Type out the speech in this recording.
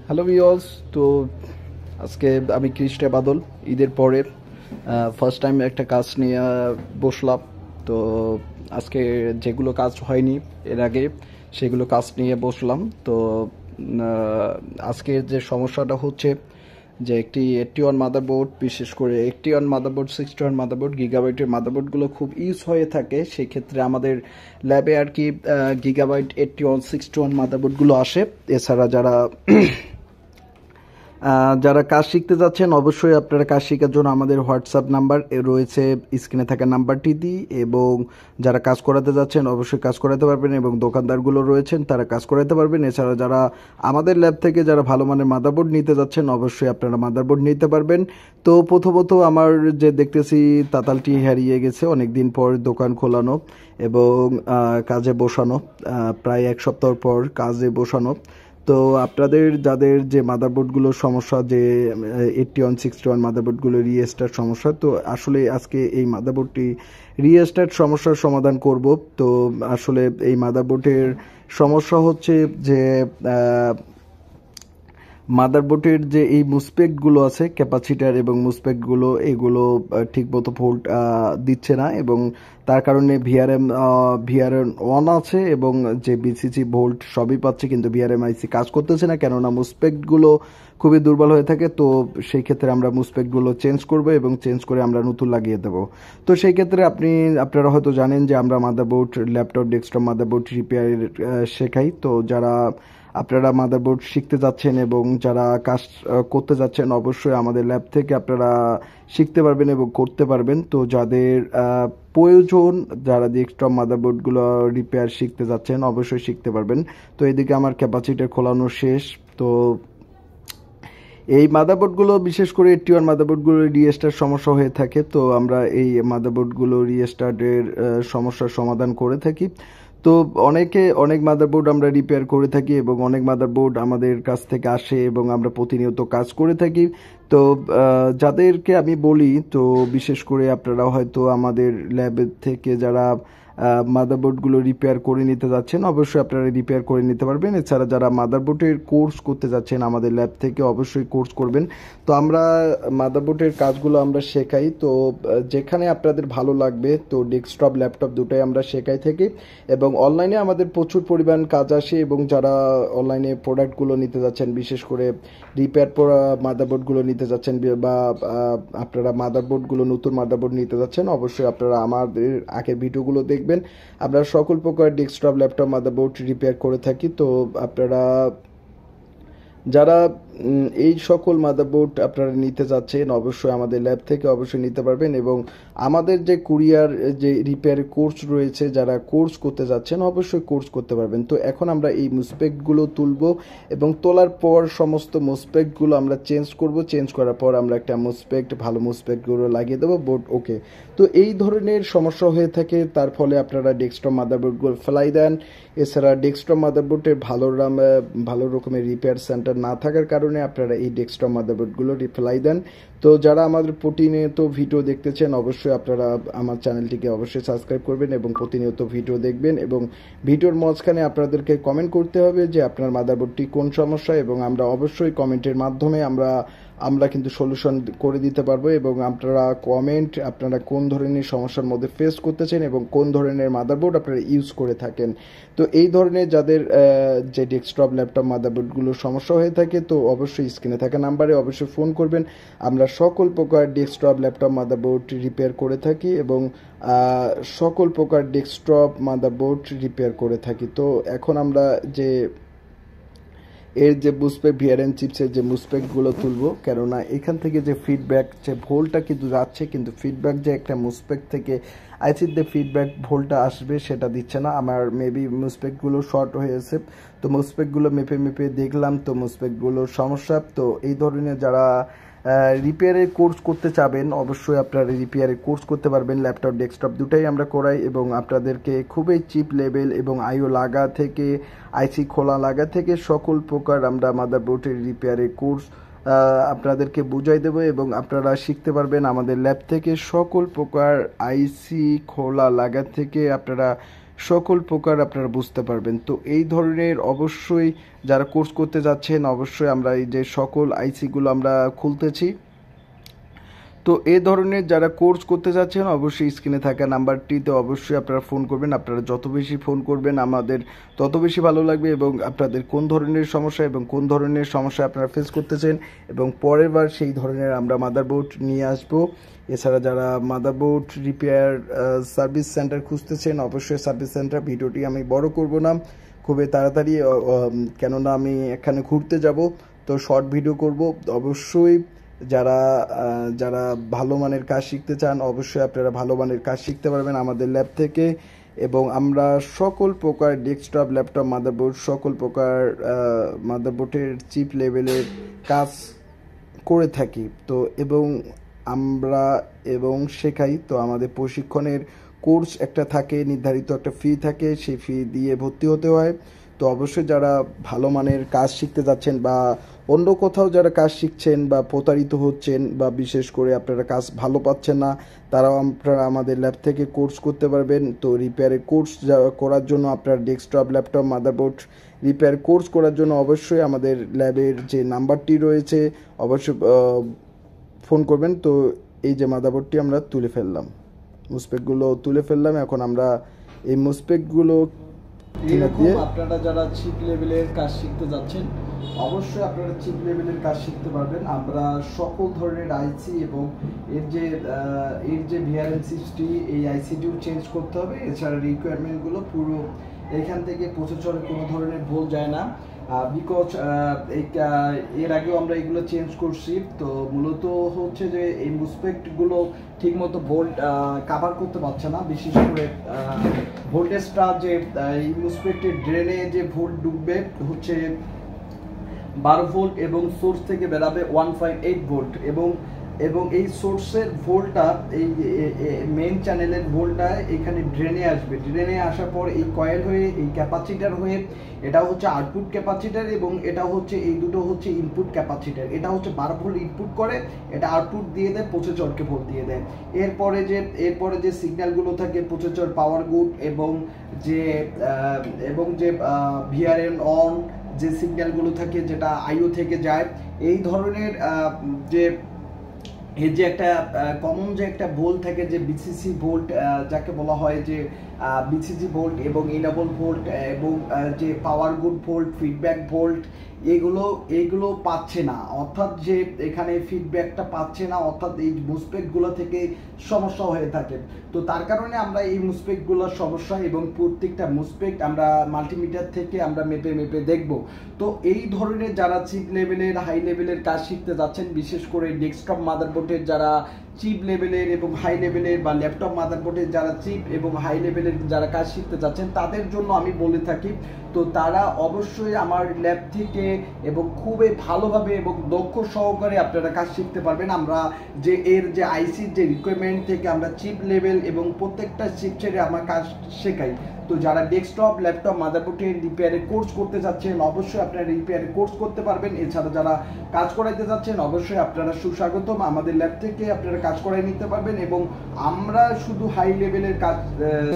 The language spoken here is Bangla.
Hello viewers. তো আজকে আমি কৃষ্ণে বাদল ঈদের পরে ফার্স্ট টাইম একটা কাজ নিয়ে বসলাম। তো আজকে যেগুলো কাজ হয়নি এর আগে সেগুলো কাজ নিয়ে বসলাম। তো আজকে যে সমস্যাটা হচ্ছে যে একটি 81 মাদারবোর্ড, বিশেষ করে 81 মাদারবোর্ড, 61 মাদারবোর্ড, গিগাবাইটের মাদারবোর্ডগুলো খুব ইউজ হয়ে থাকে। সেই ক্ষেত্রে আমাদের ল্যাবে আর কি গিগাবাইট 81 61 মাদারবোর্ডগুলো আসে। এছাড়া যারা কাজ শিখতে যাচ্ছেন অবশ্যই আপনারা কাজ শেখার জন্য আমাদের হোয়াটসঅ্যাপ নাম্বার রয়েছে স্ক্রিনে থাকা নাম্বারটি দিই, এবং যারা কাজ করাতে যাচ্ছেন অবশ্যই কাজ করাতে পারবেন, এবং দোকানদারগুলো রয়েছেন তারা কাজ করাতে পারবেন। এছাড়া যারা আমাদের ল্যাব থেকে যারা ভালো মানের মাদারবোর্ড নিতে যাচ্ছেন অবশ্যই আপনারা মাদারবোর্ড নিতে পারবেন। তো প্রথমত আমার যে দেখতেছি তাতালটি হারিয়ে গেছে, অনেক দিন পর দোকান খোলানো এবং কাজে বসানো, প্রায় এক সপ্তাহ পর কাজে বসানো। তো আপনাদের যাদের যে মাদারবোর্ডগুলোর সমস্যা, যে 81 61 মাদারবোর্ডগুলো রিস্টার্ট সমস্যা, তো আসলে আজকে এই মাদারবোর্ডটি রিস্টার্ট সমস্যার সমাধান করব। তো আসলে এই মাদারবোর্ডের সমস্যা হচ্ছে যে মাদারবোর্ডের যে এই মুসপেক্টগুলো আছে, ক্যাপাসিটার এবং মুসপেক্টগুলো, এগুলো ঠিকমতো ভোল্ট দিচ্ছে না, এবং তার কারণে ভিআরএম অন আছে এবং যে বিসিসি ভোল্ট সবই পাচ্ছে, কিন্তু ভিআরএম আইসি কাজ করতেছে না, কেননা মুসপেক্টগুলো খুবই দুর্বল হয়ে থাকে। তো সেই ক্ষেত্রে আমরা মুসপেক্টগুলো চেঞ্জ করব এবং চেঞ্জ করে আমরা নতুন লাগিয়ে দেবো। তো সেই ক্ষেত্রে আপনারা হয়তো জানেন যে আমরা motherboard, laptop, desktop motherboard repair শেখাই। তো যারা আপনারা মাদারবোর্ড শিখতে যাচ্ছেন এবং যারা কাজ করতে যাচ্ছেন অবশ্যই আমাদের ল্যাব থেকে আপনারা শিখতে পারবেন এবং করতে পারবেন। তো যাদের প্রয়োজন, যারা ডেস্কটপ মাদারবোর্ডগুলো রিপেয়ার শিখতে যাচ্ছেন অবশ্যই শিখতে পারবেন। তো এদিকে আমার ক্যাপাসিটার খোলানো শেষ। তো এই মাদারবোর্ডগুলো বিশেষ করে 81 মাদারবোর্ডগুলো রিস্টার্ট সমস্যা হয়ে থাকে। তো আমরা এই মাদারবোর্ডগুলো রিস্টার্টের সমস্যার সমাধান করে থাকি। তো অনেক মাদারবোর্ড আমরা রিপেয়ার করে থাকি এবং অনেক মাদারবোর্ড আমাদের কাছ থেকে আসে এবং আমরা প্রতিনিয়ত কাজ করে থাকি। তো যাদেরকে আমি বলি, তো বিশেষ করে আপনারা হয়তো আমাদের ল্যাবের থেকে যারা মাদারবোর্ডগুলো রিপেয়ার করে নিতে যাচ্ছেন অবশ্যই আপনারা রিপেয়ার করে নিতে পারবেন। এছাড়া যারা মাদারবোর্ডের কোর্স করতে যাচ্ছেন আমাদের ল্যাব থেকে অবশ্যই কোর্স করবেন। তো আমরা মাদারবোর্ডের কাজগুলো আমরা শেখাই। তো যেখানে আপনাদের ভালো লাগবে, তো ডেস্কটপ ল্যাপটপ দুটোই আমরা শেখাই থাকি, এবং অনলাইনে আমাদের প্রচুর পরিমাণ কাজ আসে। এবং যারা অনলাইনে প্রোডাক্টগুলো নিতে যাচ্ছেন, বিশেষ করে রিপেয়ার মাদারবোর্ডগুলো নিতে যাচ্ছেন বা আপনারা মাদারবোর্ডগুলো নতুন মাদারবোর্ড নিতে যাচ্ছেন, অবশ্যই আপনারা আমাদের আগের ভিডিওগুলো দেখবেন। আমরা সকল প্রকার ডেস্কটপ ল্যাপটপ মাদারবোর্ড রিপেয়ার করে থাকি। তো আপনারা যারা এই সকল মাদারবোর্ড আপনারা নিতে যাচ্ছেন অবশ্যই আমাদের ল্যাব থেকে অবশ্যই নিতে পারবেন, এবং আমাদের যে কুরিয়ার যে রিপেয়ার কোর্স রয়েছে, যারা কোর্স করতে যাচ্ছেন অবশ্যই কোর্স করতে পারবেন। তো এখন আমরা এই মুসপেক্টগুলো তুলব এবং তোলার পর সমস্ত মুসপেক্টগুলো আমরা চেঞ্জ করব। চেঞ্জ করার পর আমরা একটা ভালো মুসপেক্টগুলো লাগিয়ে দেবো, বোর্ড ওকে। তো এই ধরনের সমস্যা হয়ে থাকে, তার ফলে আপনারা ডেস্কটপ মাদারবোর্ডগুলো ফেলাই দেন। এছাড়া ডেস্কটপ মাদারবোর্ডের ভালো রকমের রিপেয়ার সেন্টার না থাকার কারণে আপনারা এই ডেস্কটপ মাদারবোর্ডগুলো ফেলাই দেন। তো যারা আমাদের প্রতিনিয়ত ভিডিও দেখতেছেন অবশ্যই আপনারা আমার চ্যানেলটিকে অবশ্যই সাবস্ক্রাইব করবেন এবং প্রতিনিয়ত ভিডিও দেখবেন, এবং ভিডিওর মাঝখানে আপনাদেরকে কমেন্ট করতে হবে যে আপনার মাদারবোর্ডটি কোন সমস্যা, এবং আমরা অবশ্যই কমেন্টের মাধ্যমে আমরা কিন্তু সলিউশন করে দিতে পারবো। এবং আপনারা কোন ধরনের সমস্যার মধ্যে ফেস করতেছেন এবং কোন ধরনের মাদারবোর্ড আপনারা ইউজ করে থাকেন। তো এই ধরনের যাদের যে ডেস্কটপ ল্যাপটপ মাদারবোর্ডগুলোর সমস্যা হয়ে থাকে, তো অবশ্যই স্ক্রিনে থাকা নাম্বারে অবশ্যই ফোন করবেন। আমরা সকল প্রকার ডেস্কটপ ল্যাপটপ মাদারবোর্ড রিপেয়ার করে থাকি এবং সকল প্রকার ডেস্কটপ মাদারবোর্ড রিপেয়ার করে থাকি। তো এখন আমরা এর যে মুসপেক্ট, ভিআরএম চিপসের যে মুসপেক্টগুলো তুলবো, কেননা এখান থেকে যে ফিডব্যাক, যে ভোল্টটা কিন্তু যাচ্ছে, কিন্তু ফিডব্যাক যে একটা মুসপেক্ট থেকে আইসির যে ফিডব্যাক ভোল্টটা আসবে সেটা দিচ্ছে না। আমার মেবি মুসপেক্টগুলো শর্ট হয়েছে। তো মুসপেক্টগুলো মেপে দেখলাম, তো মুসপেক্টগুলোর সমস্যা। তো এই ধরনের যারা রিপেয়ারের কোর্স করতে চাবেন অবশ্যই আপনারা রিপেয়ারের কোর্স করতে পারবেন। ল্যাপটপ ডেস্কটপ দুটাই আমরা করাই, এবং আপনাদেরকে খুবই চিপ লেভেল এবং আইও লাগা থেকে আইসি খোলা লাগা থেকে সকল প্রকার আমরা মাদারবোর্ডের রিপেয়ারের কোর্স আপনাদেরকে বুঝাই দেবো, এবং আপনারা শিখতে পারবেন আমাদের ল্যাব থেকে সকল প্রকার আইসি খোলা লাগা থেকে আপনারা সকল প্রকার আপনারা বুঝতে পারবেন। তো এই ধরনের অবশ্যই যারা কোর্স করতে যাচ্ছেন, অবশ্যই আমরা এই যে সকল আইসিগুলো আমরা খুলতেছি। তো এই ধরনের যারা কোর্স করতে যাচ্ছেন অবশ্যই স্ক্রিনে থাকা নাম্বারটিতে অবশ্যই আপনারা ফোন করবেন। আপনারা যত বেশি ফোন করবেন আমাদের তত বেশি ভালো লাগবে, এবং আপনাদের কোন ধরনের সমস্যা এবং কোন ধরনের সমস্যা আপনারা ফেস করতেছেন এবং পরের বার সেই ধরনের আমরা মাদারবোর্ড নিয়ে আসব। এছাড়া যারা মাদারবোর্ড রিপেয়ার সার্ভিস সেন্টার খুঁজতেছেন অবশ্যই সার্ভিস সেন্টার, ভিডিওটি আমি বড় করব না, খুবই তাড়াতাড়ি, কেননা আমি এখানে ঘুরতে যাব, তো শর্ট ভিডিও করব। অবশ্যই যারা যারা ভালো মানের কাজ শিখতে চান অবশ্যই আপনারা ভালো মানের কাজ শিখতে পারবেন আমাদের ল্যাব থেকে, এবং আমরা সকল প্রকার ডেস্কটপ ল্যাপটপ মাদারবোর্ড সকল প্রকার মাদারবোর্ডের চিপ লেভেলের কাজ করে থাকি। তো আমরা শেখাই। তো আমাদের প্রশিক্ষণের কোর্স একটা থাকে, নির্ধারিত একটা ফি থাকে, সেই ফি দিয়ে ভর্তি হতে হয়। তো অবশ্যই যারা ভালো মানের কাজ শিখতে যাচ্ছেন বা অন্য কোথাও যারা কাজ শিখছেন বা প্রতারিত হচ্ছেন বা বিশেষ করে আপনারা কাজ ভালো পাচ্ছেন না, তারাও আপনারা আমাদের ল্যাব থেকে কোর্স করতে পারবেন। তো রিপেয়ারের কোর্স করার জন্য আপনার desktop laptop motherboard repair course করার জন্য অবশ্যই আমাদের ল্যাবের যে নাম্বারটি রয়েছে অবশ্যই ফোন করবেন। তো এই যে মাদারবোর্ডটি আমরা তুলে ফেললাম, মুসপেকগুলো তুলে ফেললাম, এখন আমরা এই মুসপেকগুলো আপনারা যারা চিপ লেভেলের কাজ শিখতে যাচ্ছেন অবশ্যই আপনারা চিপ লেভেলের কাজ শিখতে পারবেন। আমরা সকল ধরনের আইসি এবং এর যে ভিআরএম সিক্সটি এই আইসিটিও চেঞ্জ করতে হবে। এছাড়া রিকোয়ারমেন্টগুলো পুরো এখান থেকে প্রসেসরে কোনো ধরনের ভুল যায় না, বিকজ এর আগেও আমরা এগুলো চেঞ্জ করছি। তো মূলত হচ্ছে যে এই মুসপেক্টগুলো ঠিকমতো ভোল্ট কাভার করতে পারছে না, বিশেষ করে ভোল্টেজটা যে এই মুসপেক্টের ড্রেনে যে ভোল্ট ঢুকবে হচ্ছে 12 ভোল্ট এবং সোর্স থেকে বেরাবে 1.8 ভোল্ট, এবং এই সোর্সের ভোল্টটা এই মেইন চ্যানেলের ভোল্টটা এখানে ড্রেনে আসবে। ড্রেনে আসার পর এই কয়েল হয়ে এই ক্যাপাসিটার হয়ে এটা হচ্ছে আউটপুট ক্যাপাসিটার, এবং এটা হচ্ছে এই দুটো হচ্ছে ইনপুট ক্যাপাসিটার। এটা হচ্ছে 12 ভোল্ট ইনপুট করে, এটা আউটপুট দিয়ে দেয়, প্রসেসরকে ভোল্ট দিয়ে দেয়। এরপরে যে সিগন্যালগুলো থাকে প্রসেসর পাওয়ার গুড এবং যে ভিআরএম অন যে সিগন্যালগুলো থাকে যেটা আইও থেকে যায়, এই ধরনের যে একটা কমন যে একটা ভোল্ট থাকে যে বিসিসি ভোল্ট যাকে বলা হয় যে বিসিসি ভোল্ট এবং ইনাবল ভোল্ট এবং যে পাওয়ার গুড ভোল্ট ফিডব্যাক ভোল্ট, এইগুলো পাচ্ছে না, অর্থাৎ যে এখানে ফিডব্যাকটা পাচ্ছে না, অর্থাৎ এই মুসপেকগুলো থেকে সমস্যা হয়ে থাকে। তো তার কারণে আমরা এই মুসপেকগুলোর সমস্যা এবং প্রত্যেকটা মুসপেক আমরা মাল্টিমিটার থেকে আমরা মেপে দেখব। তো এই ধরনের যারা চিপ লেভেলের হাই লেভেলের কাজ শিখতে যাচ্ছেন, বিশেষ করে ডেস্কটপ মাদারবোর্ডের যারা চিপ লেভেলের এবং হাই লেভেলের বা ল্যাপটপ মাদারবোর্ডের যারা চিপ এবং হাই লেভেলের যারা কাজ শিখতে যাচ্ছেন তাদের জন্য আমি বলে থাকি, তো তারা অবশ্যই আমার ল্যাব থেকে এবং খুবই ভালোভাবে এবং দক্ষ সহকারে আপনারা কাজ শিখতে পারবেন। আমরা যে এর যে আইসির যে রিকোয়ারমেন্ট থেকে আমরা চিপ লেভেল এবং প্রত্যেকটা চিপ ছেড়ে আমরা কাজ শেখাই। তো যারা ডেস্কটপ ল্যাপটপ মাদারবোর্ডের রিপেয়ারের কোর্স করতে যাচ্ছেন অবশ্যই আপনারা রিপেয়ারের কোর্স করতে পারবেন। এছাড়া যারা কাজ করাইতে যাচ্ছেন অবশ্যই আপনারা সুস্বাগতম, আমাদের ল্যাব থেকে আপনারা কাজ করাই নিতে পারবেন, এবং আমরা শুধু হাই লেভেলের কাজ